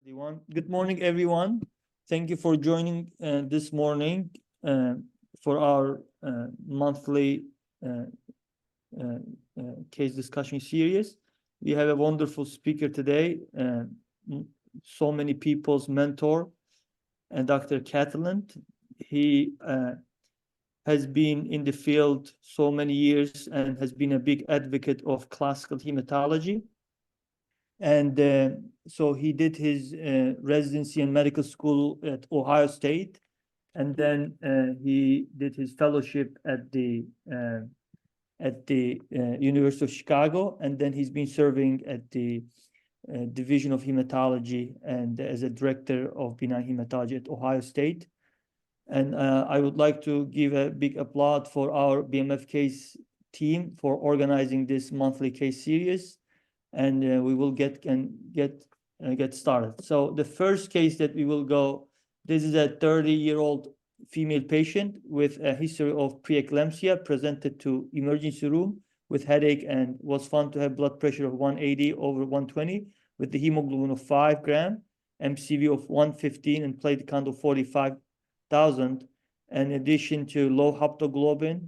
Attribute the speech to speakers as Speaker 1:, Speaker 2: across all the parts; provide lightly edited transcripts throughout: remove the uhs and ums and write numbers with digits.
Speaker 1: Good morning, everyone. Thank you for joining this morning uh, for our monthly uh, uh, case discussion series. We have a wonderful speaker today, so many people's mentor, Dr. Cataland. He has been in the field so many years and has been a big advocate of classical hematology. And so he did his residency and medical school at Ohio State, and then he did his fellowship at the University of Chicago, and then he's been serving at the Division of Hematology and as a director of benign hematology at Ohio State. And I would like to give a big applaud for our BMF case team for organizing this monthly case series, and we will get started. So the first case that we will go, this is a 30-year-old female patient with a history of preeclampsia, presented to emergency room with headache and was found to have blood pressure of 180 over 120 with the hemoglobin of 5 gram, MCV of 115, and platelet count of 45,000, in addition to low haptoglobin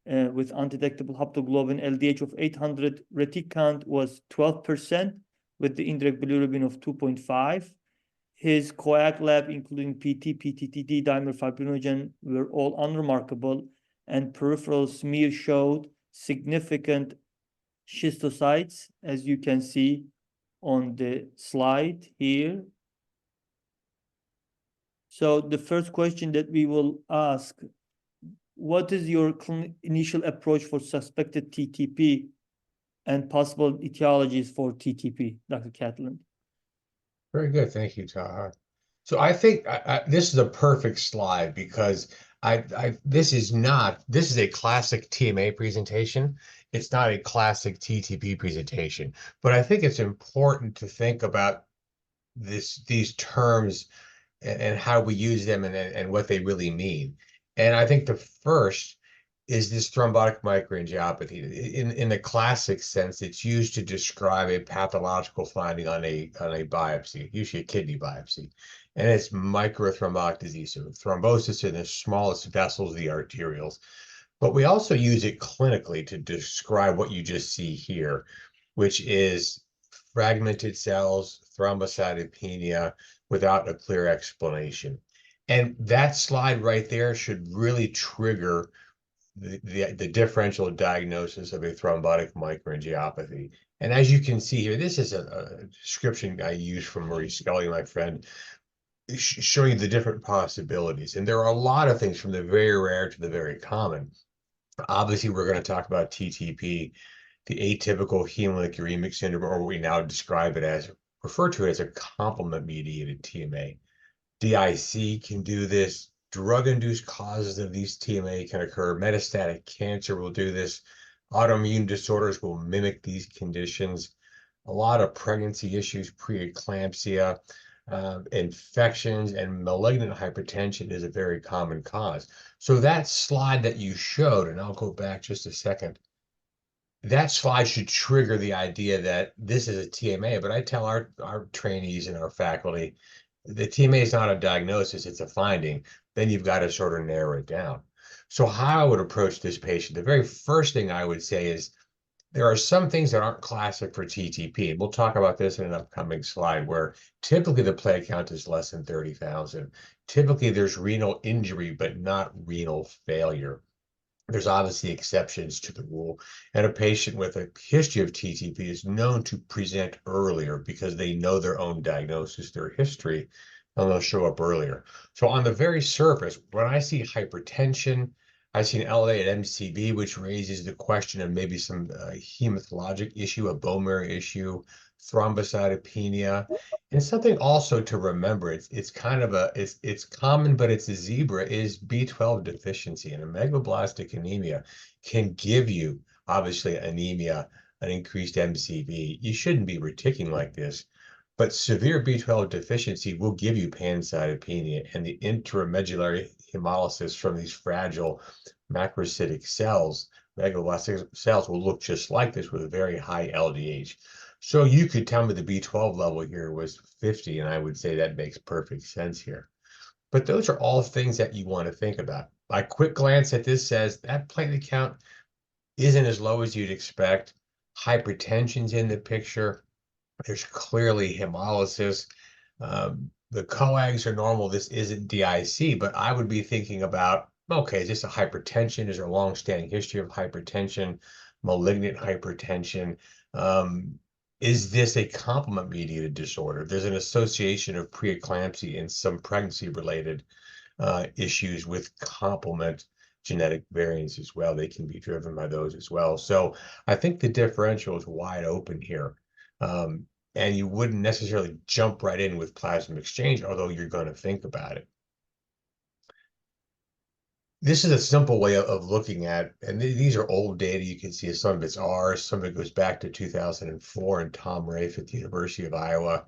Speaker 1: with undetectable haptoglobin. LDH of 800, retic count was 12% with the indirect bilirubin of 2.5. His coag lab, including PT, PTTD, dimer fibrinogen, were all unremarkable, and peripheral smear showed significant schistocytes, as you can see on the slide here. So the first question that we will ask, what is your initial approach for suspected TTP and possible etiologies for TTP, Dr. Cataland?
Speaker 2: Very good. Thank you, Taha. So I think this is a perfect slide because this is a classic TMA presentation. It's not a classic TTP presentation, but I think it's important to think about these terms and how we use them and what they really mean. And I think the first is this thrombotic microangiopathy. In the classic sense, it's used to describe a pathological finding on a biopsy, usually a kidney biopsy. And it's microthrombotic disease, so thrombosis in the smallest vessels, the arterioles. But we also use it clinically to describe what you just see here, which is fragmented cells, thrombocytopenia without a clear explanation. And that slide right there should really trigger the differential diagnosis of a thrombotic microangiopathy. And as you can see here, this is a description I use from Maurice Scully, my friend, showing you the different possibilities. And there are a lot of things from the very rare to the very common. Obviously, we're going to talk about TTP, the atypical hemolytic uremic syndrome, or what we now describe it as, refer to it as a complement-mediated TMA. DIC can do this. Drug-induced causes of these TMA can occur. Metastatic cancer will do this. Autoimmune disorders will mimic these conditions. A lot of pregnancy issues, preeclampsia, infections, and malignant hypertension is a very common cause. So that slide that you showed, and I'll go back just a second, that slide should trigger the idea that this is a TMA, but I tell our trainees and our faculty, the TMA is not a diagnosis, it's a finding. Then you've got to sort of narrow it down. So how I would approach this patient, the very first thing I would say is there are some things that aren't classic for TTP. We'll talk about this in an upcoming slide where typically the platelet count is less than 30,000. Typically there's renal injury, but not renal failure. There's obviously exceptions to the rule, and a patient with a history of TTP is known to present earlier because they know their own diagnosis, their history, and they'll show up earlier. So on the very surface, when I see hypertension, I see an elevated MCV, which raises the question of maybe some hematologic issue, a bone marrow issue, thrombocytopenia, and something also to remember. It's kind of it's common, but it's a zebra, is B12 deficiency, and a megaloblastic anemia can give you obviously anemia, an increased MCV. You shouldn't be reticking like this. But severe B12 deficiency will give you pancytopenia, and the intramedullary hemolysis from these fragile macrocytic cells, megaloblastic cells, will look just like this with a very high LDH. So you could tell me the B12 level here was 50, and I would say that makes perfect sense here. But those are all things that you want to think about. A quick glance at this says that platelet count isn't as low as you'd expect. Hypertension's in the picture. There's clearly hemolysis. The coags are normal. This isn't DIC, but I would be thinking about, okay, is this a hypertension? Is there a long-standing history of hypertension, malignant hypertension? Is this a complement-mediated disorder? There's an association of preeclampsia and some pregnancy-related issues with complement genetic variants as well. They can be driven by those as well. So I think the differential is wide open here. And you wouldn't necessarily jump right in with plasma exchange, although you're going to think about it. This is a simple way of looking at, and these are old data. You can see some of it's ours, some of it goes back to 2004 and Tom Rafe at the University of Iowa.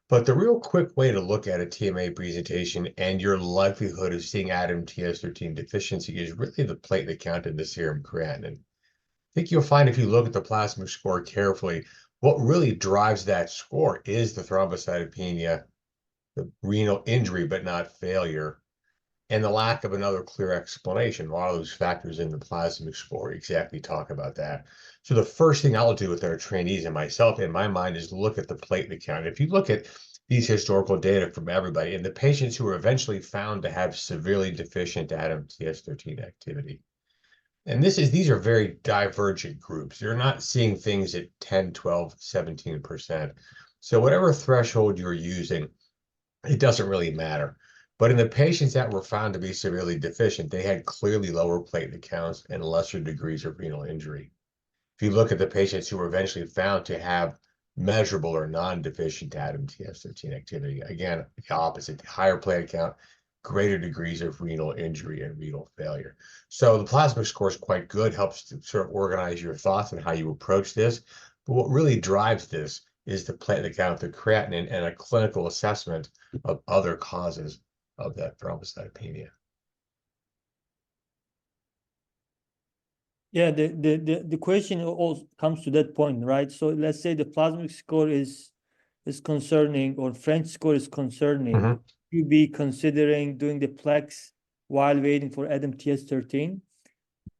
Speaker 2: But the real quick way to look at a TMA presentation and your likelihood of seeing ADAMTS13 deficiency is really the platelet count in the serum creatinine. I think you'll find if you look at the plasma score carefully, what really drives that score is the thrombocytopenia, the renal injury, but not failure, and the lack of another clear explanation. A lot of those factors in the plasma score exactly talk about that. So the first thing I'll do with our trainees and myself in my mind is look at the platelet count. If you look at these historical data from everybody and the patients who were eventually found to have severely deficient ADAMTS13 activity, and these are very divergent groups. You're not seeing things at 10, 12, 17%. So whatever threshold you're using, it doesn't really matter. But in the patients that were found to be severely deficient, they had clearly lower platelet counts and lesser degrees of renal injury. If you look at the patients who were eventually found to have measurable or non-deficient ADAMTS13 activity, again, the opposite, higher platelet count, greater degrees of renal injury and renal failure. So the plasma score is quite good, helps to sort of organize your thoughts and how you approach this. But what really drives this is the platelet count, the creatinine, and a clinical assessment of other causes of that thrombocytopenia.
Speaker 1: Yeah, the question all comes to that point, right? So let's say the plasma score is concerning, or French score is concerning. You be considering doing the plex while waiting for ADAMTS13?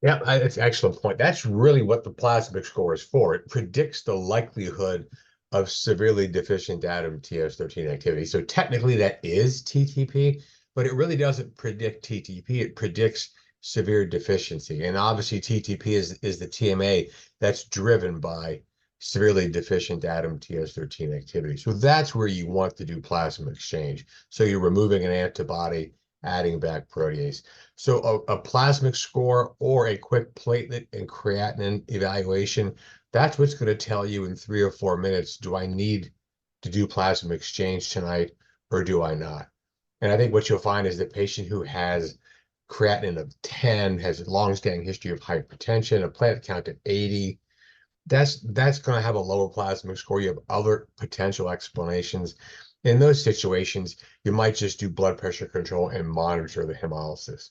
Speaker 2: Yeah, that's an excellent point. That's really what the plasma score is for. It predicts the likelihood of severely deficient ADAMTS13 activity. So technically that is TTP, but it really doesn't predict TTP. It predicts severe deficiency. And obviously TTP is the TMA that's driven by severely deficient ADAMTS13 activity. So that's where you want to do plasma exchange. So you're removing an antibody, adding back protease. So a plasmic score or a quick platelet and creatinine evaluation, that's what's going to tell you in 3 or 4 minutes, do I need to do plasma exchange tonight or do I not? And I think what you'll find is the patient who has creatinine of 10, has a long-standing history of hypertension, a platelet count of 80, that's going to have a lower plasma score. You have other potential explanations. In those situations, you might just do blood pressure control and monitor the hemolysis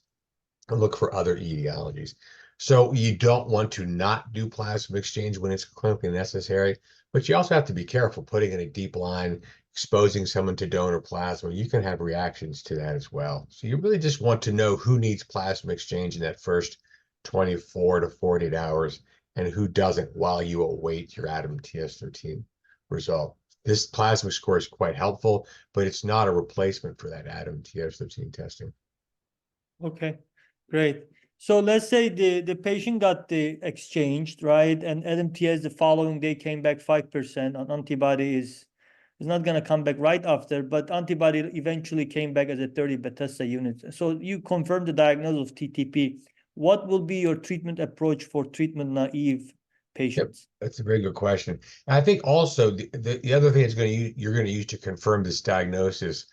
Speaker 2: and look for other etiologies. So you don't want to not do plasma exchange when it's clinically necessary, but you also have to be careful putting in a deep line, exposing someone to donor plasma. You can have reactions to that as well. So you really just want to know who needs plasma exchange in that first 24 to 48 hours and who doesn't while you await your ADAMTS13 result. This plasma score is quite helpful, but it's not a replacement for that ADAMTS13 testing.
Speaker 1: Okay, great. So let's say the patient got the exchanged, right? And ADAMTS the following day came back 5%, and antibody is not going to come back right after, but antibody eventually came back as a 30 Bethesda unit. So you confirm the diagnosis of TTP. What will be your treatment approach for treatment naive patients?
Speaker 2: Yep, that's a very good question. And I think also the other thing you're going to use to confirm this diagnosis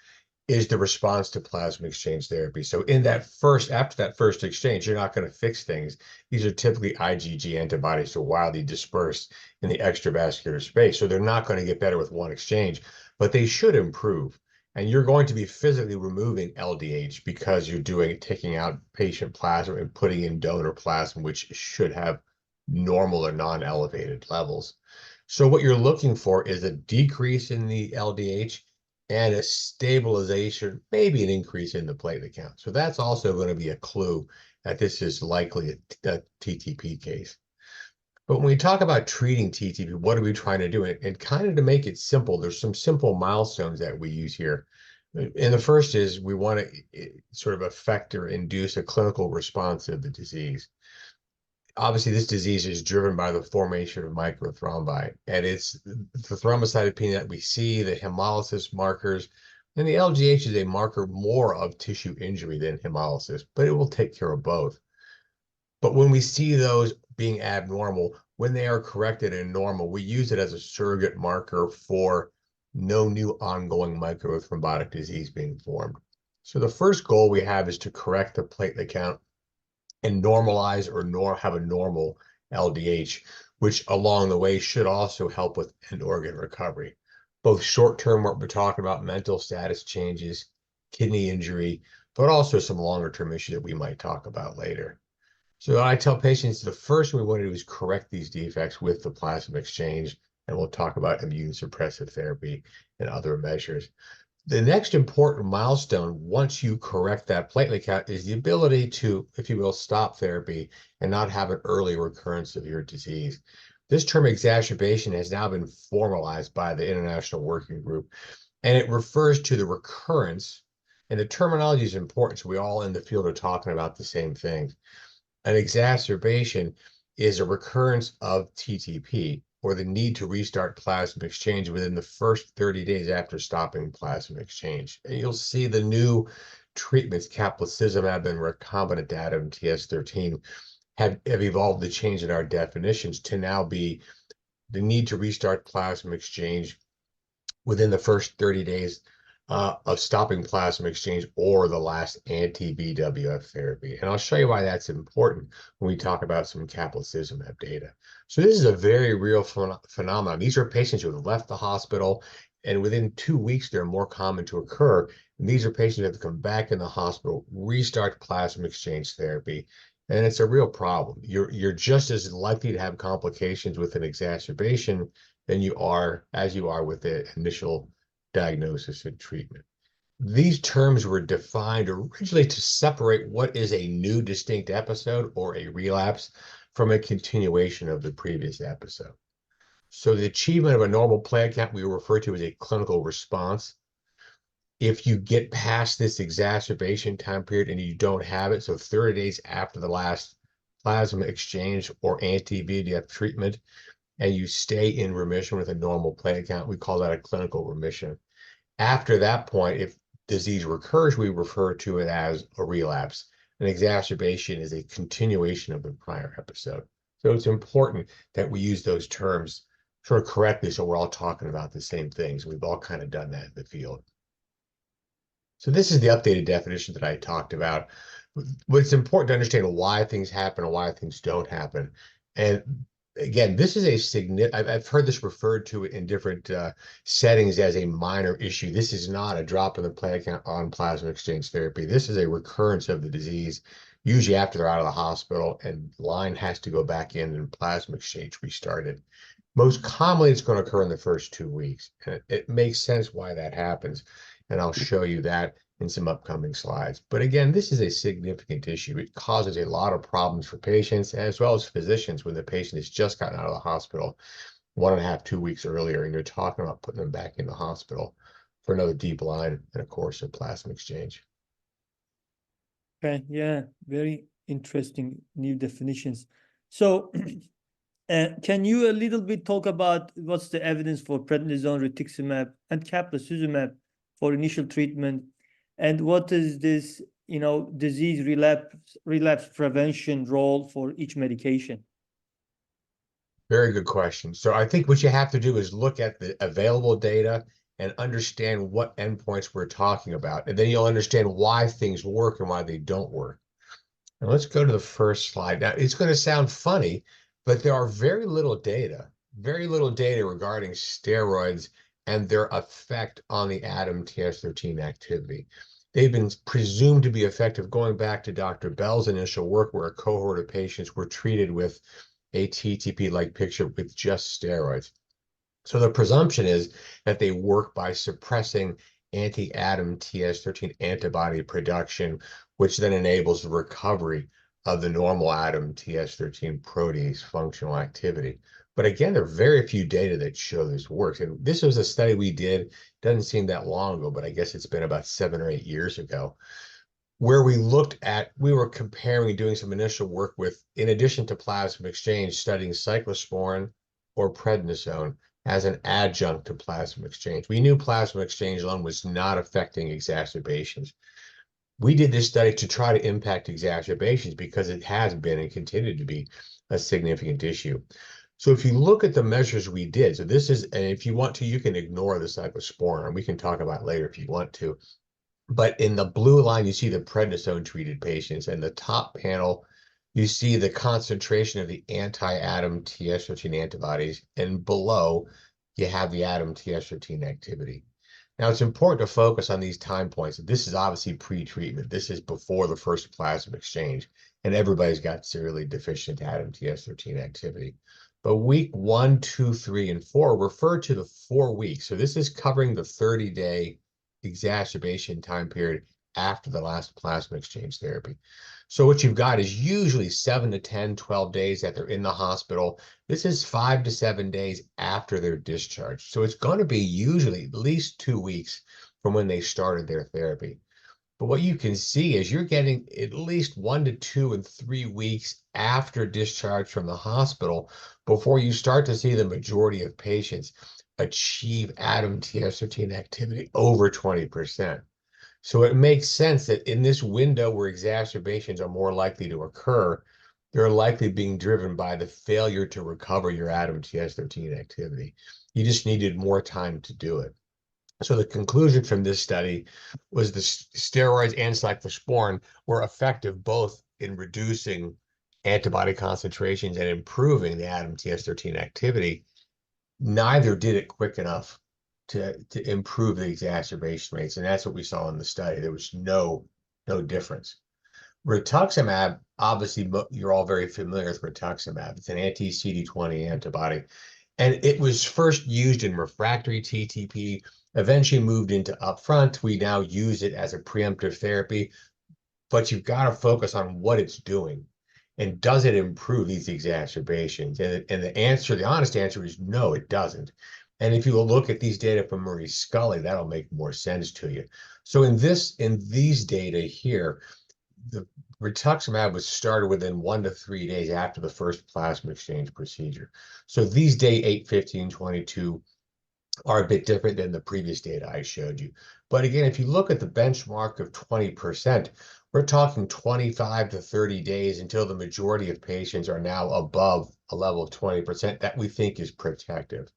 Speaker 2: is the response to plasma exchange therapy. So after that first exchange, you're not going to fix things. These are typically IgG antibodies, so wildly dispersed in the extravascular space. So they're not going to get better with one exchange, but they should improve. And you're going to be physically removing LDH because you're taking out patient plasma and putting in donor plasma, which should have normal or non-elevated levels. So what you're looking for is a decrease in the LDH and a stabilization, maybe an increase in the platelet count. So that's also going to be a clue that this is likely a TTP case. But when we talk about treating TTP, what are we trying to do? And kind of to make it simple, there's some simple milestones that we use here. And the first is we want to sort of affect or induce a clinical response to the disease. Obviously, this disease is driven by the formation of microthrombi, and it's the thrombocytopenia that we see, the hemolysis markers, and the LGH is a marker more of tissue injury than hemolysis, but it will take care of both. But when we see those being abnormal, when they are corrected and normal, we use it as a surrogate marker for no new ongoing microthrombotic disease being formed. So the first goal we have is to correct the platelet count and normalize or have a normal LDH, which along the way should also help with end organ recovery. Both short-term, what we're talking about, mental status changes, kidney injury, but also some longer-term issues that we might talk about later. So I tell patients the first thing we want to do is correct these defects with the plasma exchange, and we'll talk about immune suppressive therapy and other measures. The next important milestone, once you correct that platelet count, is the ability to, if you will, stop therapy and not have an early recurrence of your disease. This term exacerbation has now been formalized by the International Working Group, and it refers to the recurrence, and the terminology is important, so we all in the field are talking about the same things. An exacerbation is a recurrence of TTP, or the need to restart plasma exchange within the first 30 days after stopping plasma exchange. And you'll see the new treatments, caplacizumab and recombinant datum TS13, have evolved the change in our definitions to now be the need to restart plasma exchange within the first 30 days of stopping plasma exchange or the last anti-BWF therapy. And I'll show you why that's important when we talk about some caplacizumab data. So this is a very real phenomenon. These are patients who have left the hospital, and within 2 weeks, they're more common to occur. And these are patients who have to come back in the hospital, restart plasma exchange therapy, and it's a real problem. You're just as likely to have complications with an exacerbation than you are with the initial diagnosis and treatment. These terms were defined originally to separate what is a new distinct episode or a relapse from a continuation of the previous episode. So the achievement of a normal platelet count we refer to as a clinical response. If you get past this exacerbation time period and you don't have it, so 30 days after the last plasma exchange or anti-VEGF treatment, and you stay in remission with a normal platelet count, we call that a clinical remission. After that point, if disease recurs, we refer to it as a relapse. An exacerbation is a continuation of the prior episode. So it's important that we use those terms sort of correctly so we're all talking about the same things. We've all kind of done that in the field. So this is the updated definition that I talked about. But it's important to understand why things happen and why things don't happen. And again, this is a significant, I've heard this referred to in different settings as a minor issue. This is not a drop in the platelet count on plasma exchange therapy. This is a recurrence of the disease, usually after they're out of the hospital and line has to go back in and plasma exchange restarted. Most commonly, it's going to occur in the first 2 weeks. And it makes sense why that happens. And I'll show you that in some upcoming slides. But again, this is a significant issue. It causes a lot of problems for patients as well as physicians when the patient has just gotten out of the hospital 1.5, 2 weeks earlier, and you're talking about putting them back in the hospital for another deep line and a course of plasma exchange.
Speaker 1: Okay, yeah, very interesting new definitions. So can you a little bit talk about what's the evidence for prednisone, rituximab, and caplacizumab for initial treatment, and what is this, disease relapse prevention role for each medication?
Speaker 2: Very good question. So I think what you have to do is look at the available data and understand what endpoints we're talking about. And then you'll understand why things work and why they don't work. Now let's go to the first slide. Now it's going to sound funny, but there are very little data regarding steroids and their effect on the ADAM TS13 activity. They've been presumed to be effective going back to Dr. Bell's initial work, where a cohort of patients were treated with a TTP-like picture with just steroids. So the presumption is that they work by suppressing anti-ADAM TS13 antibody production, which then enables the recovery of the normal ADAM TS13 protease functional activity. But again, there are very few data that show this works. And this was a study we did, doesn't seem that long ago, but I guess it's been about 7 or 8 years ago, where we were comparing, doing some initial work with, in addition to plasma exchange, studying cyclosporin or prednisone as an adjunct to plasma exchange. We knew plasma exchange alone was not affecting exacerbations. We did this study to try to impact exacerbations because it has been and continued to be a significant issue. So if you look at the measures we did, so this is, and if you want to, you can ignore the cyclosporin, and we can talk about it later if you want to. But in the blue line, you see the prednisone-treated patients. And the top panel, you see the concentration of the anti-ADAM TS13 antibodies. And below, you have the ADAM TS13 activity. Now, it's important to focus on these time points. This is obviously pre-treatment. This is before the first plasma exchange. And everybody's got severely deficient ADAM TS13 activity. But week 1, 2, 3, and 4 refer to the 4 weeks. So this is covering the 30-day exacerbation time period after the last plasma exchange therapy. So what you've got is usually 7 to 10, 12 days that they're in the hospital. This is 5 to 7 days after their discharge. So it's going to be usually at least 2 weeks from when they started their therapy. But what you can see is you're getting at least 1 to 2 and 3 weeks after discharge from the hospital before you start to see the majority of patients achieve ADAM TS13 activity over 20%. So it makes sense that in this window where exacerbations are more likely to occur, they're likely being driven by the failure to recover your ADAM TS13 activity. You just needed more time to do it. So the conclusion from this study was the steroids and cyclosporin were effective both in reducing antibody concentrations and improving the ADAM TS13 activity. Neither did it quick enough to improve the exacerbation rates, and that's what we saw in the study. There was no difference. Rituximab, obviously, you're all very familiar with rituximab. It's an anti-CD20 antibody, and it was first used in refractory TTP, eventually moved into upfront. We now use it as a preemptive therapy, but you've got to focus on what it's doing. And does it improve these exacerbations? And the honest answer is no, it doesn't. And if you look at these data from Marie Scully, that'll make more sense to you. So in these data here, the rituximab was started within 1 to 3 days after the first plasma exchange procedure. So these day 8, 15, 22 are a bit different than the previous data I showed you. But again, if you look at the benchmark of 20%, we're talking 25 to 30 days until the majority of patients are now above a level of 20% that we think is protective.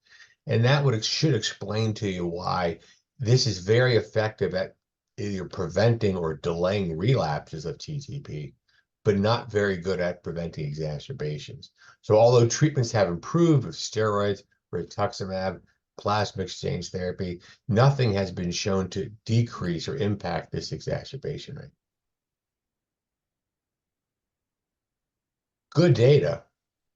Speaker 2: And that should explain to you why this is very effective at either preventing or delaying relapses of TTP, but not very good at preventing exacerbations. So although treatments have improved with steroids, rituximab, plasma exchange therapy, nothing has been shown to decrease or impact this exacerbation rate. Good data,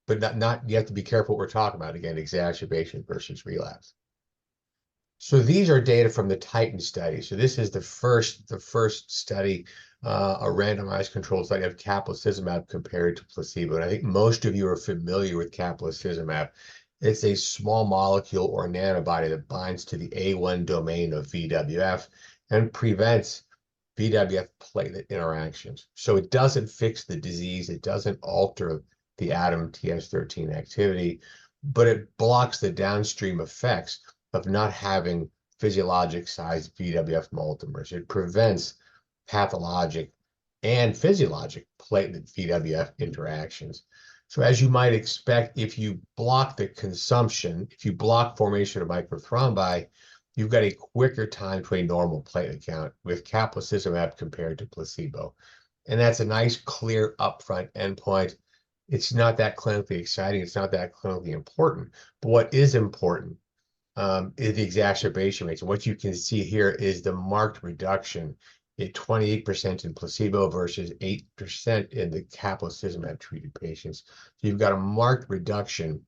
Speaker 2: but not you have to be careful what we're talking about. Again, exacerbation versus relapse. So these are data from the Titan study. So this is the first study, a randomized controlled study of caplacizumab compared to placebo. And I think most of you are familiar with caplacizumab. It's a small molecule or an antibody that binds to the A1 domain of VWF and prevents VWF platelet interactions. So it doesn't fix the disease. It doesn't alter the ADAM TS13 activity, but it blocks the downstream effects of not having physiologic sized VWF multimers. It prevents pathologic and physiologic platelet VWF interactions. So as you might expect, if you block the consumption, if you block formation of microthrombi, you've got a quicker time to a normal platelet count with caplacizumab compared to placebo. And that's a nice, clear, upfront endpoint. It's not that clinically exciting. It's not that clinically important. But what is important is the exacerbation rates. And what you can see here is the marked reduction at 28% in placebo versus 8% in the caplacizumab treated patients. So you've got a marked reduction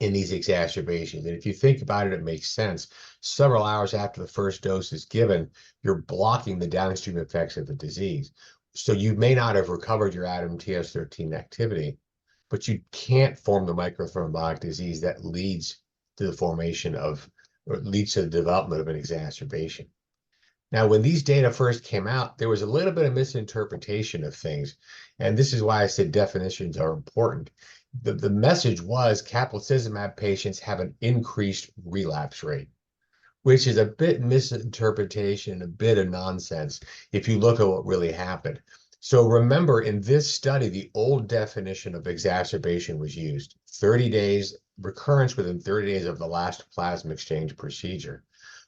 Speaker 2: in these exacerbations. And if you think about it, it makes sense. Several hours after the first dose is given, you're blocking the downstream effects of the disease. So you may not have recovered your ADAMTS13 activity, but you can't form the microthrombotic disease that leads to the formation of, or leads to the development of an exacerbation. Now, when these data first came out, there was a little bit of misinterpretation of things. And this is why I said definitions are important. The message was caplacizumab patients have an increased relapse rate, which is a bit misinterpretation, a bit of nonsense if you look at what really happened. So remember, in this study, the old definition of exacerbation was used: 30 days, recurrence within 30 days of the last plasma exchange procedure.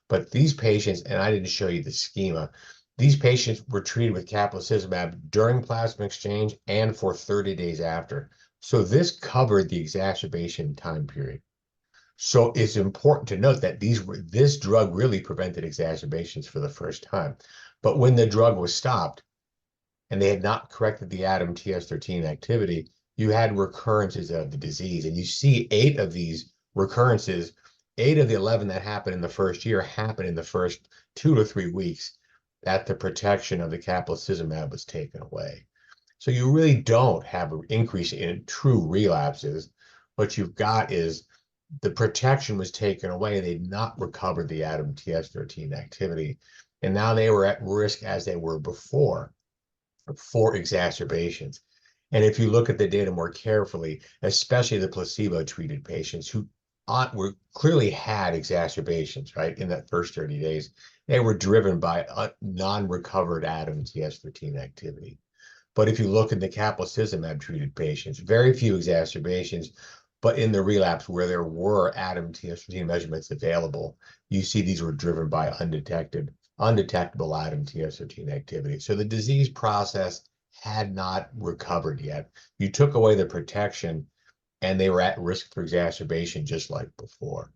Speaker 2: But these patients, and I didn't show you the schema, these patients were treated with caplacizumab during plasma exchange and for 30 days after. So this covered the exacerbation time period. So it's important to note that this drug really prevented exacerbations for the first time. But when the drug was stopped and they had not corrected the ADAMTS13 activity, you had recurrences of the disease. And you see 8 of these recurrences, 8 of the 11 that happened in the first year happened in the first 2 to 3 weeks that the protection of the caplacizumab was taken away. So you really don't have an increase in true relapses. What you've got is the protection was taken away. They'd not recovered the ADAMTS13 activity. And now they were at risk as they were before for exacerbations. And if you look at the data more carefully, especially the placebo-treated patients who were clearly had exacerbations, right, in that first 30 days, they were driven by non-recovered ADAMTS13 activity. But if you look at the caplacizumab-treated patients, very few exacerbations, but in the relapse where there were ADAMTS13 measurements available, you see these were driven by undetectable ADAMTS13 activity. So the disease process had not recovered yet. You took away the protection and they were at risk for exacerbation just like before.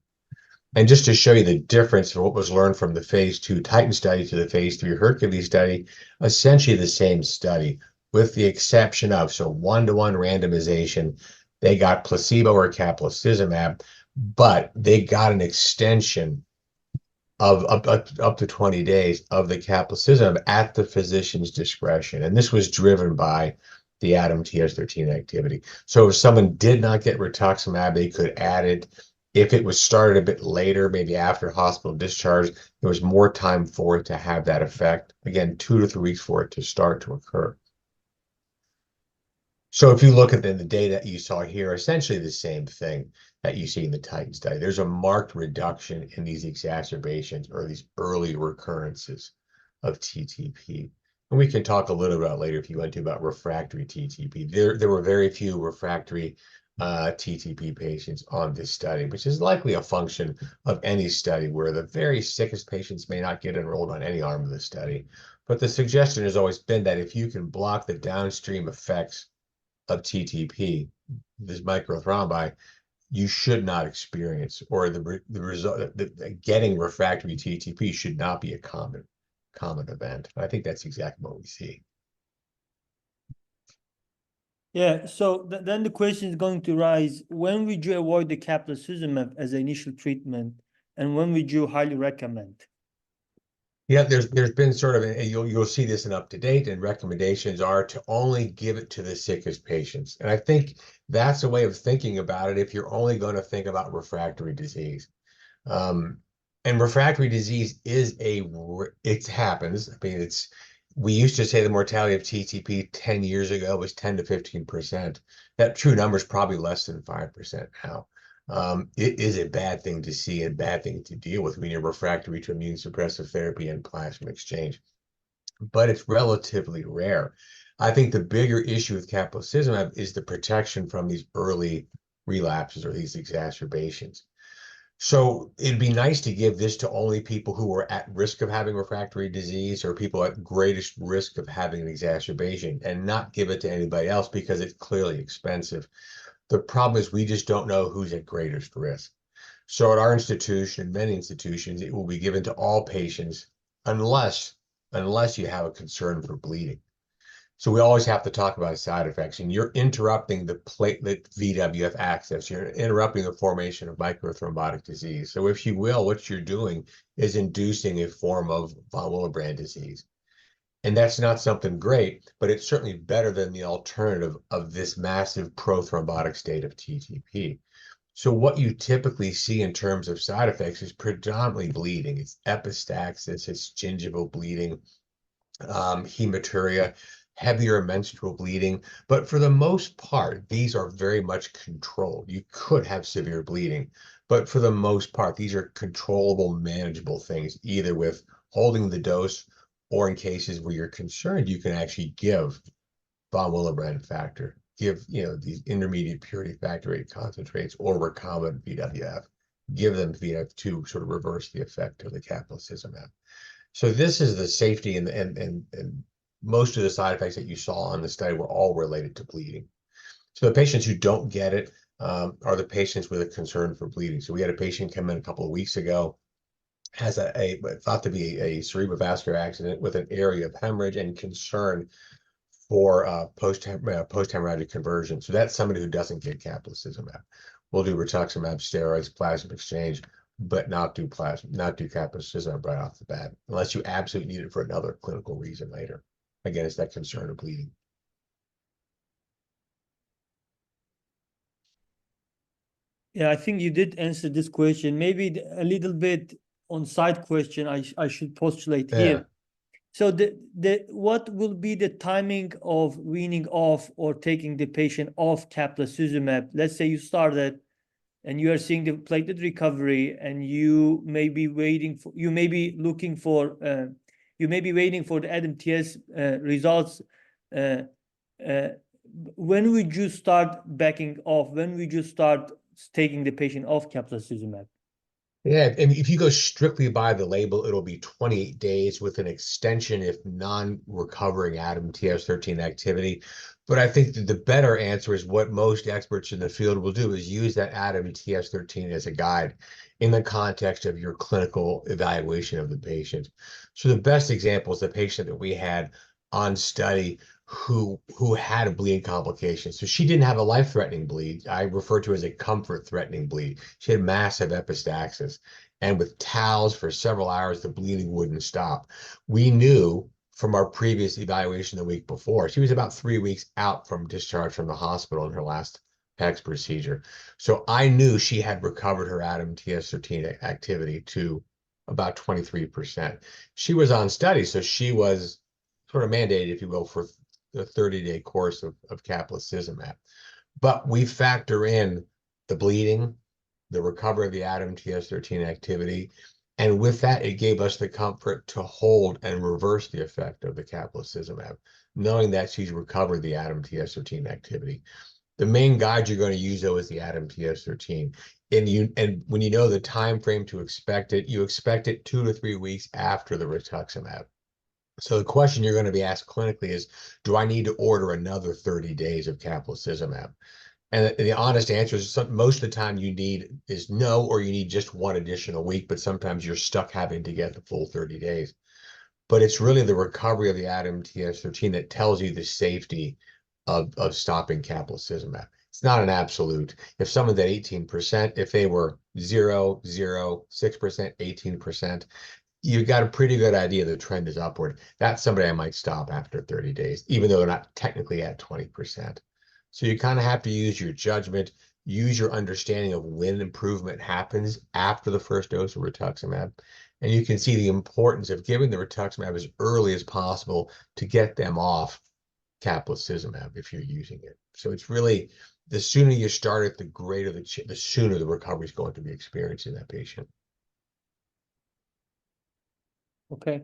Speaker 2: And just to show you the difference for what was learned from the phase 2 Titan study to the phase 3 Hercules study, essentially the same study, with the exception of, so 1-to-1 randomization, they got placebo or caplacizumab, but they got an extension of up to 20 days of the caplacizumab at the physician's discretion. And this was driven by the ADAMTS13 activity. So if someone did not get rituximab, they could add it. If it was started a bit later, maybe after hospital discharge, there was more time for it to have that effect. Again, 2 to 3 weeks for it to start to occur. So if you look at the data that you saw here, essentially the same thing that you see in the Titan study. There's a marked reduction in these exacerbations or these early recurrences of TTP. And we can talk a little about later if you want to about refractory TTP. There were very few refractory TTP patients on this study, which is likely a function of any study where the very sickest patients may not get enrolled on any arm of the study. But the suggestion has always been that if you can block the downstream effects of TTP, this microthrombi, you should not experience, or the result, getting refractory TTP should not be a common event. I think that's exactly what we see.
Speaker 1: Yeah, so then the question is going to rise: when would you avoid the caplacizumab as an initial treatment, and when would you highly recommend?
Speaker 2: Yeah, there's been sort of, and you'll see this in UpToDate, and recommendations are to only give it to the sickest patients. And I think that's a way of thinking about it if you're only going to think about refractory disease. And refractory disease is it happens. I mean, we used to say the mortality of TTP 10 years ago was 10 to 15%. That true number is probably less than 5% now. It is a bad thing to see and bad thing to deal with when you're refractory to immune suppressive therapy and plasma exchange, but it's relatively rare. I think the bigger issue with caplacizumab is the protection from these early relapses or these exacerbations. So it'd be nice to give this to only people who are at risk of having refractory disease or people at greatest risk of having an exacerbation, and not give it to anybody else because it's clearly expensive. The problem is we just don't know who's at greatest risk. So at our institution and many institutions, it will be given to all patients unless you have a concern for bleeding. So we always have to talk about side effects, and you're interrupting the platelet VWF axis. You're interrupting the formation of microthrombotic disease. So if you will, what you're doing is inducing a form of von Willebrand disease. And that's not something great, but it's certainly better than the alternative of this massive prothrombotic state of TTP. So what you typically see in terms of side effects is predominantly bleeding. It's epistaxis, it's gingival bleeding, hematuria, heavier menstrual bleeding. But for the most part, these are very much controlled. You could have severe bleeding, but for the most part, these are controllable, manageable things, either with holding the dose or in cases where you're concerned, you can actually give von Willebrand factor, give these intermediate purity factor VIII concentrates or recombinant VWF, give them VWF to sort of reverse the effect of the caplacizumab. So this is the safety and most of the side effects that you saw on the study were all related to bleeding. So the patients who don't get it are the patients with a concern for bleeding. So we had a patient come in a couple of weeks ago, has thought to be a cerebrovascular accident with an area of hemorrhage and concern for post-hemorrhagic conversion. So that's somebody who doesn't get caplacizumab. We'll do rituximab, steroids, plasma exchange, but not do caplacizumab right off the bat, unless you absolutely need it for another clinical reason later. Again, it's that concern of bleeding.
Speaker 1: Yeah, I think you did answer this question. Maybe a little bit on side question I should postulate here. So what will be the timing of weaning off or taking the patient off caplacizumab? Let's say you started and you are seeing the platelet recovery, and you may be waiting for the ADAM-TS results. When would you start backing off? When would you start taking the patient off caplacizumab?
Speaker 2: Yeah, and if you go strictly by the label, it'll be 28 days with an extension if non-recovering ADAM-TS13 activity. But I think that the better answer is what most experts in the field will do is use that ADAM-TS13 as a guide in the context of your clinical evaluation of the patient. So the best example is the patient that we had on study who had a bleeding complication. So she didn't have a life-threatening bleed. I refer to as a comfort-threatening bleed. She had massive epistaxis. And with towels for several hours, the bleeding wouldn't stop. We knew from our previous evaluation the week before, she was about 3 weeks out from discharge from the hospital in her last PEX procedure. So I knew she had recovered her ADAM-TS13 activity to about 23%. She was on study, so she was sort of mandated, if you will, for the 30-day course of caplacizumab. But we factor in the bleeding, the recovery of the ADAM-TS13 activity, and with that, it gave us the comfort to hold and reverse the effect of the caplacizumab, knowing that she's recovered the ADAM-TS13 activity. The main guide you're going to use, though, is the ADAM-TS13. And when you know the time frame to expect it, you expect it 2 to 3 weeks after the rituximab. So the question you're going to be asked clinically is, do I need to order another 30 days of caplacizumab? And the honest answer is most of the time you need is no, or you need just one additional week, but sometimes you're stuck having to get the full 30 days. But it's really the recovery of the ADAM-TS13 that tells you the safety of stopping caplacizumab. It's not an absolute. If someone's at 18%, if they were 0, 0, 6%, 18%, you got a pretty good idea the trend is upward. That's somebody I might stop after 30 days, even though they're not technically at 20%. So you kind of have to use your judgment, use your understanding of when improvement happens after the first dose of rituximab. And you can see the importance of giving the rituximab as early as possible to get them off caplacizumab if you're using it. So it's really, the sooner you start it, the greater the sooner the recovery is going to be experienced in that patient.
Speaker 1: Okay,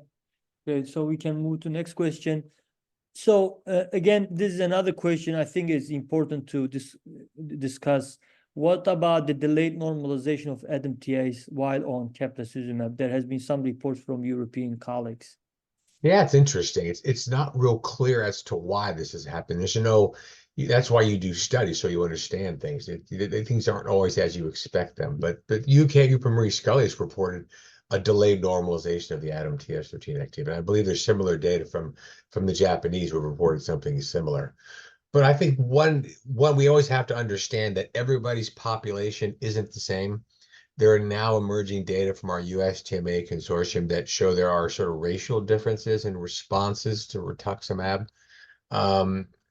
Speaker 1: great. So we can move to next question. So again, this is another question I think is important to discuss. What about the delayed normalization of ADAM-TS while on caplacizumab? There has been some reports from European colleagues.
Speaker 2: Yeah, it's interesting. It's not real clear as to why this has happened. There's that's why you do studies, so you understand things. Things aren't always as you expect them. But UK Group and Marie Scully has reported a delayed normalization of the ADAMTS13 activity. I believe there's similar data from the Japanese who reported something similar. But I think one we always have to understand that everybody's population isn't the same. There are now emerging data from our US TMA consortium that show there are sort of racial differences in responses to rituximab.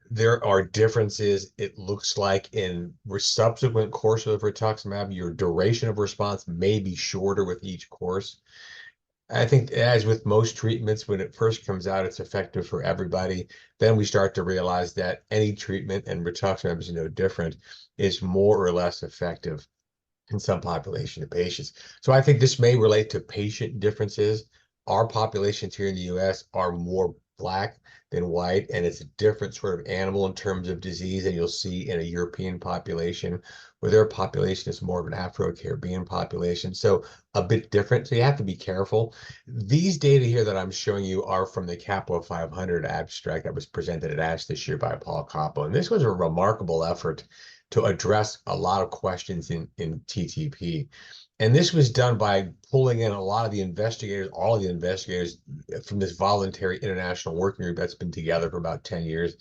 Speaker 2: There are differences, it looks like, in subsequent course of rituximab. Your duration of response may be shorter with each course. I think, as with most treatments, when it first comes out, it's effective for everybody. Then we start to realize that any treatment, and rituximab is no different, is more or less effective in some population of patients. So I think this may relate to patient differences. Our populations here in the US are more Black than white, and it's a different sort of animal in terms of disease than you'll see in a European population, where their population is more of an Afro-Caribbean population. So a bit different. So you have to be careful. These data here that I'm showing you are from the Capo 500 abstract that was presented at ASH this year by Paul Capo. And this was a remarkable effort to address a lot of questions in TTP. And this was done by pulling in a lot of the investigators, all of the investigators from this voluntary international working group that's been together for about 10 years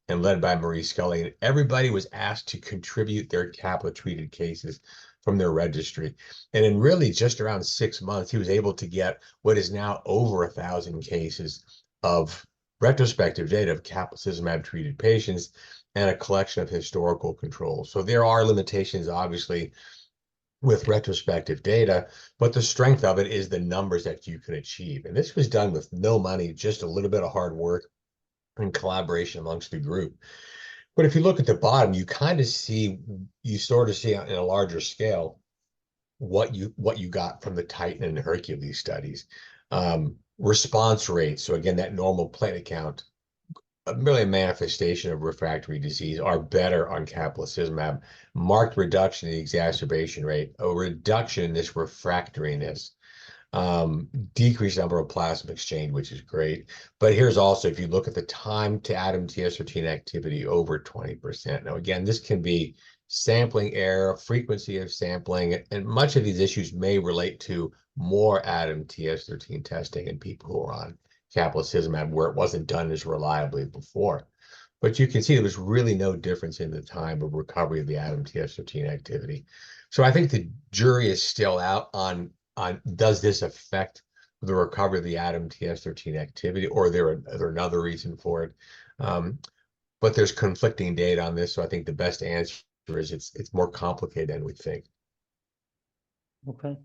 Speaker 2: and led by Marie Scully. And everybody was asked to contribute their Kappa-treated cases from their registry. And in really just around 6 months, he was able to get what is now over 1,000 cases of retrospective data of caplacizumab-treated patients and a collection of historical controls. So there are limitations, obviously, with retrospective data, but the strength of it is the numbers that you can achieve. And this was done with no money, just a little bit of hard work and collaboration amongst the group. But if you look at the bottom, you kind of see, you sort of see on a larger scale what you got from the Titan and Hercules studies. Response rates, so again, that normal platelet count, really a manifestation of refractory disease, are better on caplacizumab. Marked reduction in the exacerbation rate, a reduction in this refractoriness, decreased number of plasma exchange, which is great. But here's also, if you look at the time to ADAMTS13 activity, over 20%. Now, again, this can be sampling error, frequency of sampling, and much of these issues may relate to more ADAMTS13 testing in people who are on caplacizumab, where it wasn't done as reliably before. But you can see there was really no difference in the time of recovery of the ADAMTS13 activity. So I think the jury is still out on does this affect the recovery of the ADAMTS13 activity, or is there another reason for it? But there's conflicting data on this, so I think the best answer is it's more complicated than we think.
Speaker 1: Okay.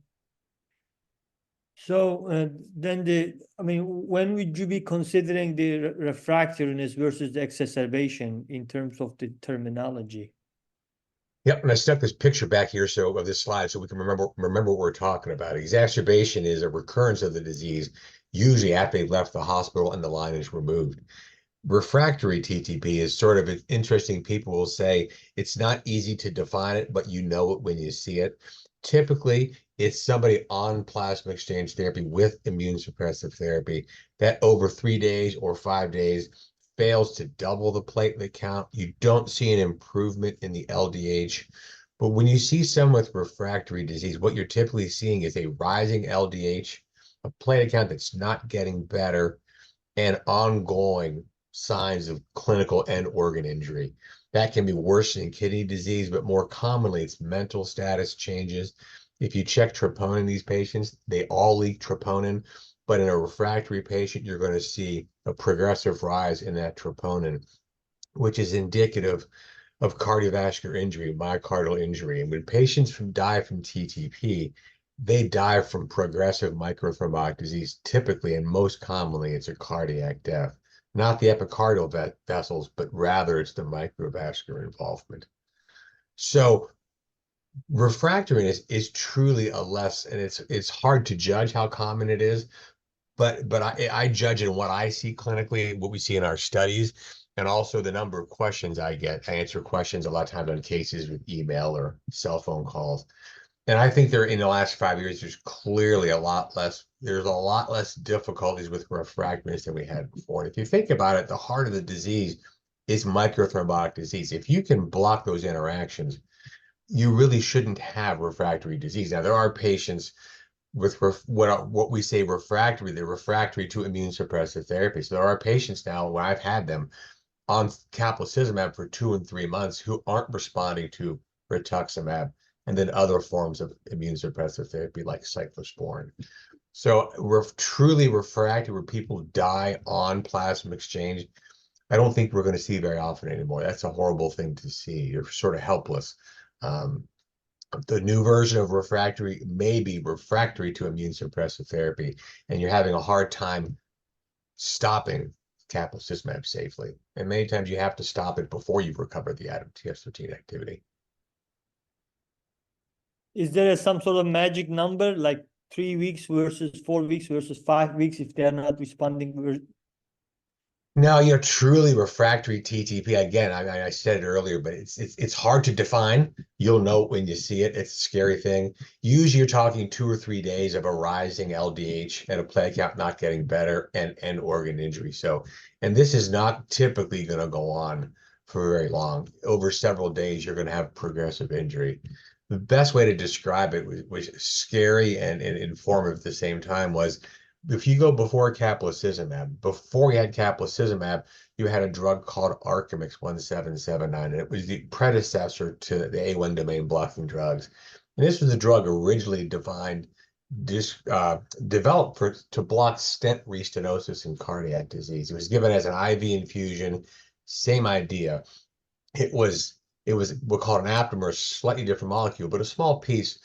Speaker 1: So then when would you be considering the refractoriness versus the exacerbation in terms of the terminology?
Speaker 2: Yep, and I stuck this picture back here of this slide so we can remember what we're talking about. Exacerbation is a recurrence of the disease, usually after they've left the hospital and the line is removed. Refractory TTP is sort of interesting. People will say it's not easy to define it, but you know it when you see it. Typically, it's somebody on plasma exchange therapy with immune suppressive therapy that over 3 days or 5 days fails to double the platelet count. You don't see an improvement in the LDH. But when you see someone with refractory disease, what you're typically seeing is a rising LDH, a platelet count that's not getting better, and ongoing signs of clinical and organ injury. That can be worse than kidney disease, but more commonly it's mental status changes. If you check troponin in these patients, they all leak troponin, but in a refractory patient, you're going to see a progressive rise in that troponin, which is indicative of cardiovascular injury, myocardial injury. And when patients die from TTP, they die from progressive microthrombotic disease, typically and most commonly it's a cardiac death. Not the epicardial vessels, but rather it's the microvascular involvement. So refractoriness is truly a less, and it's hard to judge how common it is, but I judge it in what I see clinically, what we see in our studies, and also the number of questions I get. I answer questions a lot of times on cases with email or cell phone calls. And I think in the last 5 years, there's clearly a lot less difficulties with refractoriness than we had before. And if you think about it, the heart of the disease is microthrombotic disease. If you can block those interactions, you really shouldn't have refractory disease. Now, there are patients with what we say refractory. They're refractory to immune suppressive therapy. So there are patients now, when I've had them on caplacizumab for 2 and 3 months, who aren't responding to rituximab and then other forms of immune suppressive therapy like cyclosporin. So we're truly refractory, where people die on plasma exchange. I don't think we're going to see very often anymore. That's a horrible thing to see. You're sort of helpless. Um, the new version of refractory may be refractory to immune suppressive therapy, and you're having a hard time stopping caplacizumab safely. And many times you have to stop it before you've recovered the TS13 activity.
Speaker 1: Is there some sort of magic number, like 3 weeks versus 4 weeks versus 5 weeks if they're not responding?
Speaker 2: No, truly refractory TTP, again, I said it earlier, but it's hard to define. You'll know it when you see it. It's a scary thing. Usually you're talking 2 or 3 days of a rising LDH and a platelet count not getting better and organ injury. So, and this is not typically going to go on for very long. Over several days, you're going to have progressive injury. The best way to describe it was scary and informative at the same time was, if you go before caplacizumab, before you had caplacizumab, you had a drug called Archimix 1779, and it was the predecessor to the A1 domain blocking drugs. And this was a drug originally developed to block stent restenosis in cardiac disease. It was given as an IV infusion, same idea. It was what called an aptamer, slightly different molecule, but a small piece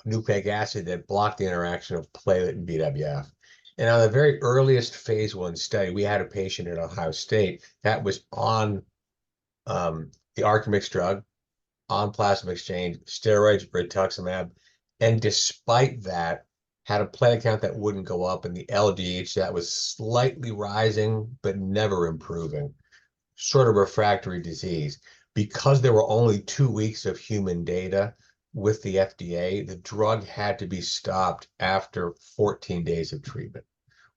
Speaker 2: nucleic acid that blocked the interaction of platelet and BWF. And on the very earliest phase 1 study, we had a patient at Ohio State that was on the Archimix drug, on plasma exchange, steroids, rituximab, and despite that, had a platelet count that wouldn't go up, and the LDH that was slightly rising but never improving. Sort of refractory disease. Because there were only 2 weeks of human data with the FDA, the drug had to be stopped after 14 days of treatment,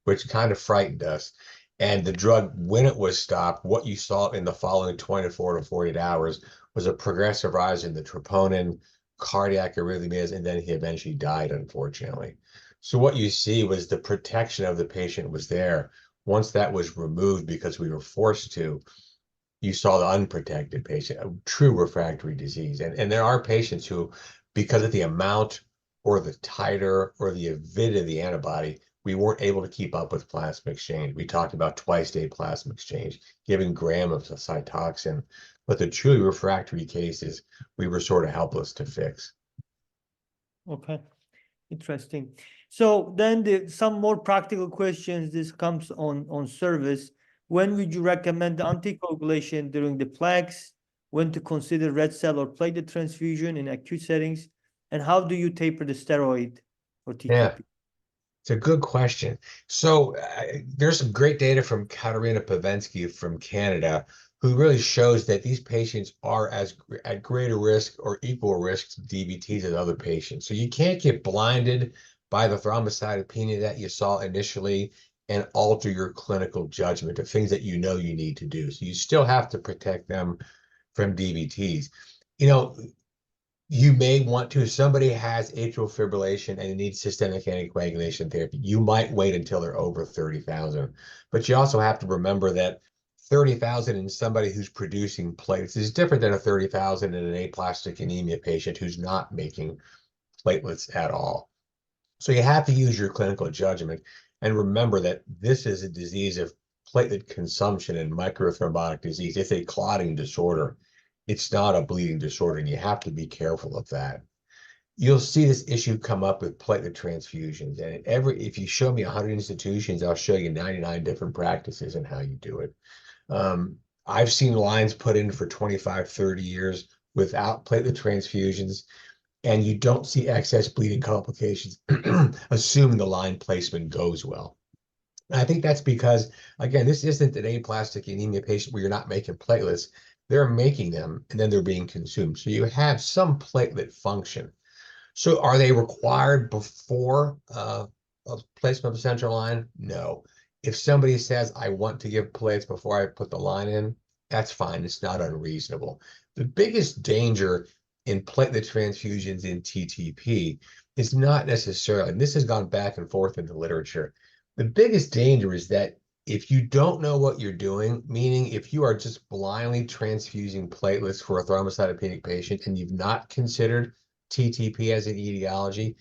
Speaker 2: which kind of frightened us. And the drug, when it was stopped, what you saw in the following 24 to 48 hours was a progressive rise in the troponin, cardiac arrhythmias, and then he eventually died, unfortunately. So what you see was the protection of the patient was there. Once that was removed because we were forced to, you saw the unprotected patient, a true refractory disease. And there are patients who, because of the amount or the titer or the avidity of the antibody, we weren't able to keep up with plasma exchange. We talked about twice-day plasma exchange, giving gram of Cytoxan, but the truly refractory cases, we were sort of helpless to fix.
Speaker 1: Okay, interesting. So then some more practical questions. This comes on service. When would you recommend the anticoagulation during the plaques? When to consider red cell or platelet transfusion in acute settings? And how do you taper the steroid for TTP?
Speaker 2: Yeah, it's a good question. So there's some great data from Katarina Pavensky from Canada, who really shows that these patients are at greater risk or equal risk to DVTs as other patients. So you can't get blinded by the thrombocytopenia that you saw initially and alter your clinical judgment of things that you know you need to do. So you still have to protect them from DVTs. You may want to, if somebody has atrial fibrillation and needs systemic anticoagulation therapy, you might wait until they're over 30,000. But you also have to remember that 30,000 in somebody who's producing platelets is different than a 30,000 in an aplastic anemia patient who's not making platelets at all. So you have to use your clinical judgment and remember that this is a disease of platelet consumption and microthrombotic disease. It's a clotting disorder. It's not a bleeding disorder, and you have to be careful of that. You'll see this issue come up with platelet transfusions. And if you show me 100 institutions, I'll show you 99 different practices and how you do it. I've seen lines put in for 25, 30 years without platelet transfusions, and you don't see excess bleeding complications, assuming the line placement goes well. And I think that's because, again, this isn't an aplastic anemia patient where you're not making platelets. They're making them, and then they're being consumed. So you have some platelet function. So are they required before a placement of a central line? No. If somebody says, I want to give platelets before I put the line in, that's fine. It's not unreasonable. The biggest danger in platelet transfusions in TTP is not necessarily, and this has gone back and forth in the literature. The biggest danger is that if you don't know what you're doing, meaning if you are just blindly transfusing platelets for a thrombocytopenic patient and you've not considered TTP as an etiology,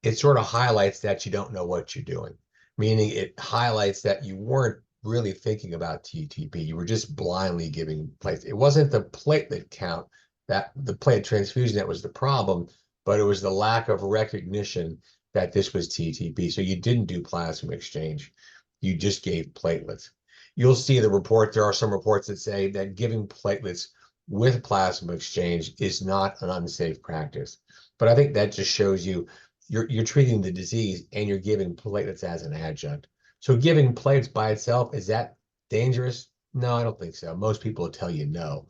Speaker 2: it sort of highlights that you don't know what you're doing, meaning it highlights that you weren't really thinking about TTP. You were just blindly giving platelets. It wasn't the platelet count, that the platelet transfusion that was the problem, but it was the lack of recognition that this was TTP. So you didn't do plasma exchange. You just gave platelets. You'll see the report. There are some reports that say that giving platelets with plasma exchange is not an unsafe practice. But I think that just shows you you're treating the disease and you're giving platelets as an adjunct. So giving platelets by itself, is that dangerous? No, I don't think so. Most people will tell you no.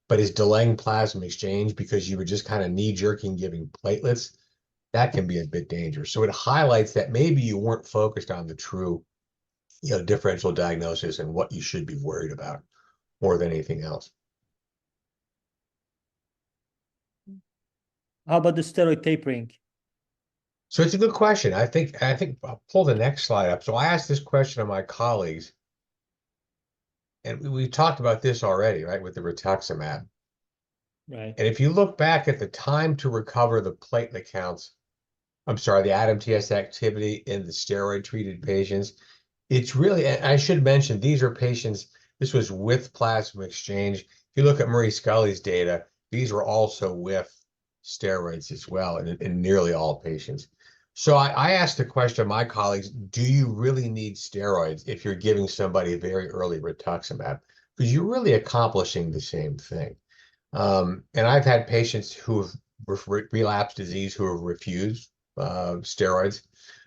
Speaker 2: But is delaying plasma exchange because you were just kind of knee-jerking giving platelets, that can be a bit dangerous. So it highlights that maybe you weren't focused on the true, differential diagnosis and what you should be worried about more than anything else.
Speaker 1: How about the steroid tapering?
Speaker 2: So it's a good question. I think I'll pull the next slide up. So I asked this question of my colleagues, and we talked about this already, right, with the rituximab.
Speaker 1: Right.
Speaker 2: And if you look back at the time to recover the platelet counts, I'm sorry, the ADAM-TS activity in the steroid-treated patients, it's really, and I should mention, these are patients, this was with plasma exchange. If you look at Marie Scully's data, these were also with steroids as well in nearly all patients. So I asked the question of my colleagues, do you really need steroids if you're giving somebody very early rituximab? Because you're really accomplishing the same thing. And I've had patients who have relapsed disease who have refused steroids.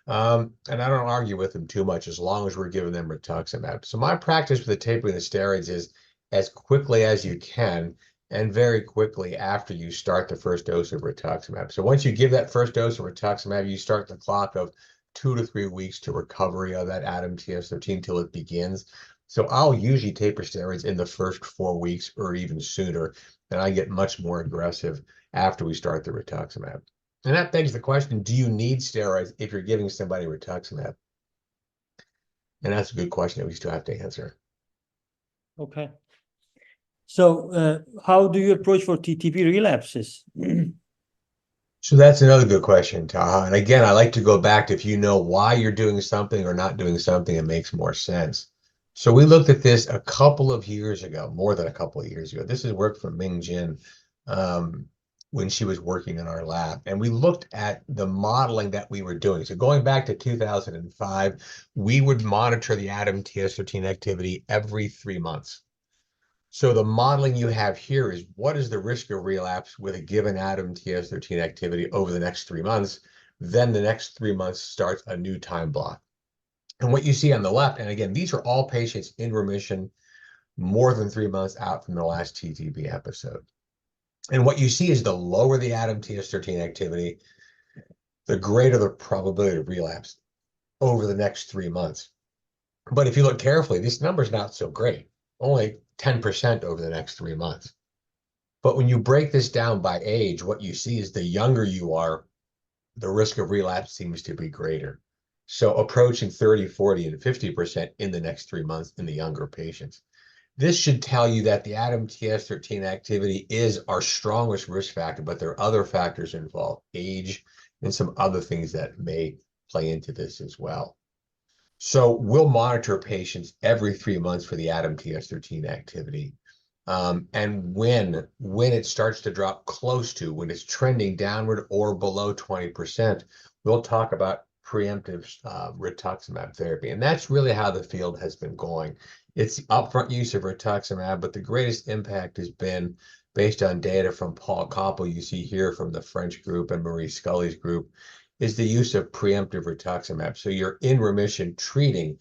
Speaker 2: And I don't argue with them too much as long as we're giving them rituximab. So my practice with the tapering the steroids is as quickly as you can and very quickly after you start the first dose of rituximab. So once you give that first dose of rituximab, you start the clock of 2 to 3 weeks to recovery of that ADAM-TS13 till it begins. So I'll usually taper steroids in the first 4 weeks or even sooner, and I get much more aggressive after we start the rituximab. And that begs the question, do you need steroids if you're giving somebody rituximab? And that's a good question that we still have to answer.
Speaker 1: Okay. So how do you approach for TTP relapses?
Speaker 2: So that's another good question, Taha. And again, I like to go back to if you know why you're doing something or not doing something, it makes more sense. So we looked at this a couple of years ago, more than a couple of years ago. This is work from Ming Jin when she was working in our lab. And we looked at the modeling that we were doing. So going back to 2005, we would monitor the ADAM-TS13 activity every 3 months. So the modeling you have here is what is the risk of relapse with a given ADAM-TS13 activity over the next 3 months. Then the next 3 months starts a new time block. And what you see on the left, and again, these are all patients in remission more than 3 months out from the last TTP episode. And what you see is the lower the ADAM-TS13 activity, the greater the probability of relapse over the next 3 months. But if you look carefully, this number is not so great, only 10% over the next 3 months. But when you break this down by age, what you see is the younger you are, the risk of relapse seems to be greater. So approaching 30, 40, and 50% in the next 3 months in the younger patients. This should tell you that the ADAM-TS13 activity is our strongest risk factor, but there are other factors involved, age, and some other things that may play into this as well. So we'll monitor patients every 3 months for the ADAM-TS13 activity. And when it starts to drop close to, when it's trending downward or below 20%, we'll talk about preemptive rituximab therapy. And that's really how the field has been going. It's the upfront use of rituximab, but the greatest impact has been based on data from Paul Campo, you see here from the French group and Marie Scully's group, is the use of preemptive rituximab. So you're in remission treating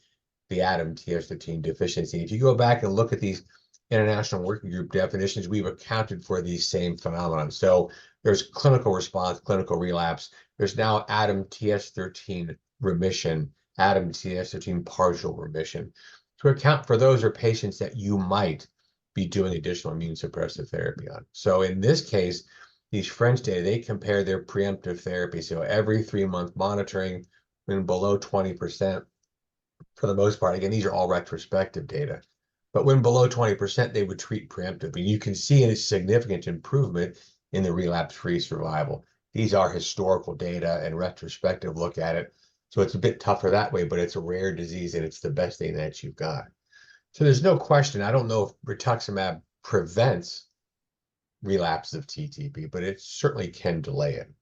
Speaker 2: the ADAM-TS13 deficiency. If you go back and look at these international working group definitions, we've accounted for these same phenomenon. So there's clinical response, clinical relapse. There's now ADAM-TS13 remission, ADAM-TS13 partial remission. To account for those are patients that you might be doing additional immune suppressive therapy on. So in this case, these French data, they compare their preemptive therapy. So every 3-month monitoring, when below 20%, for the most part, again, these are all retrospective data, but when below 20%, they would treat preemptively. You can see a significant improvement in the relapse-free survival. These are historical data and retrospective look at it. So it's a bit tougher that way, but it's a rare disease and it's the best thing that you've got. So there's no question. I don't know if rituximab prevents relapse of TTP, but it certainly can delay it.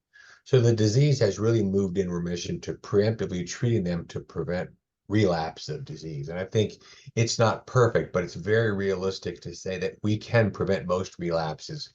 Speaker 2: So the disease has really moved in remission to preemptively treating them to prevent relapse of disease. And I think it's not perfect, but it's very realistic to say that we can prevent most relapses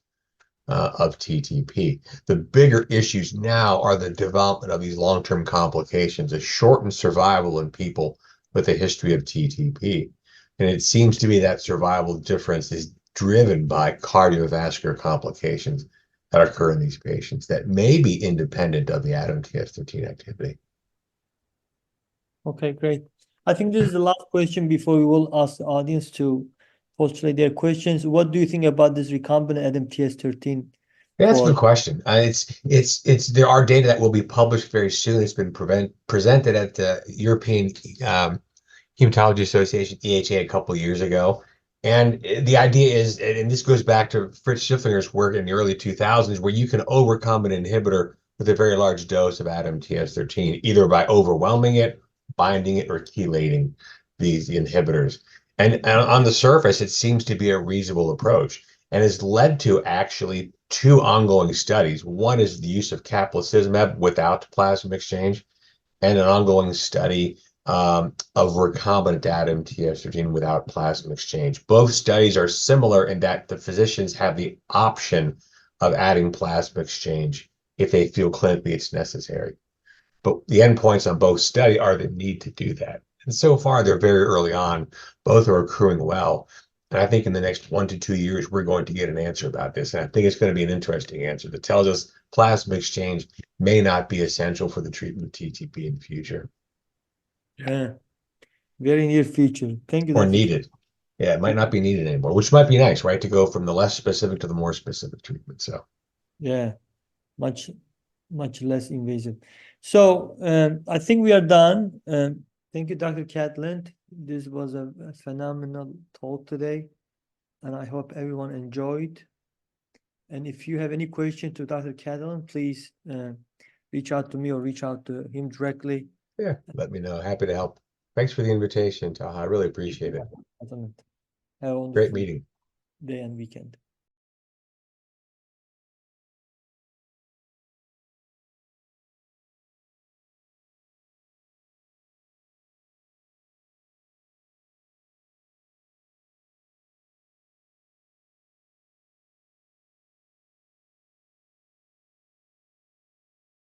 Speaker 2: of TTP. The bigger issues now are the development of these long-term complications, a shortened survival in people with a history of TTP. And it seems to be that survival difference is driven by cardiovascular complications that occur in these patients that may be independent of the ADAMTS13 activity.
Speaker 1: Okay, great. I think this is the last question before we will ask the audience to postulate their questions. What do you think about this recombinant ADAMTS13?
Speaker 2: Yeah, that's a good question. There are data that will be published very soon. It's been presented at the European Hematology Association, EHA, a couple of years ago. And the idea is, and this goes back to Fritz Schiffinger's work in the early 2000s, where you can overcome an inhibitor with a very large dose of ADAMTS13, either by overwhelming it, binding it, or chelating these inhibitors. And on the surface, it seems to be a reasonable approach and has led to actually 2 ongoing studies. One is the use of caplacizumab without plasma exchange, and an ongoing study of recombinant ADAMTS13 without plasma exchange. Both studies are similar in that the physicians have the option of adding plasma exchange if they feel clinically it's necessary. But the endpoints on both studies are the need to do that. And so far, they're very early on. Both are accruing well. And I think in the next 1 to 2 years, we're going to get an answer about this. And I think it's going to be an interesting answer that tells us plasma exchange may not be essential for the treatment of TTP in the future.
Speaker 1: Yeah, very near future. Thank you,
Speaker 2: Or
Speaker 1: Dr.
Speaker 2: needed. Yeah, it might not be needed anymore, which might be nice, right? To go from the less specific to the more specific treatment. So
Speaker 1: Yeah, much less invasive. So I think we are done. Thank you, Dr. Cataland. This was a phenomenal talk today, and I hope everyone enjoyed. And if you have any question to Dr. Cataland, please reach out to me or reach out to him directly.
Speaker 2: yeah, let me know. Happy to help. Thanks for the invitation, Taha. I really appreciate it.
Speaker 1: Have a wonderful
Speaker 2: Great meeting.
Speaker 1: day and weekend.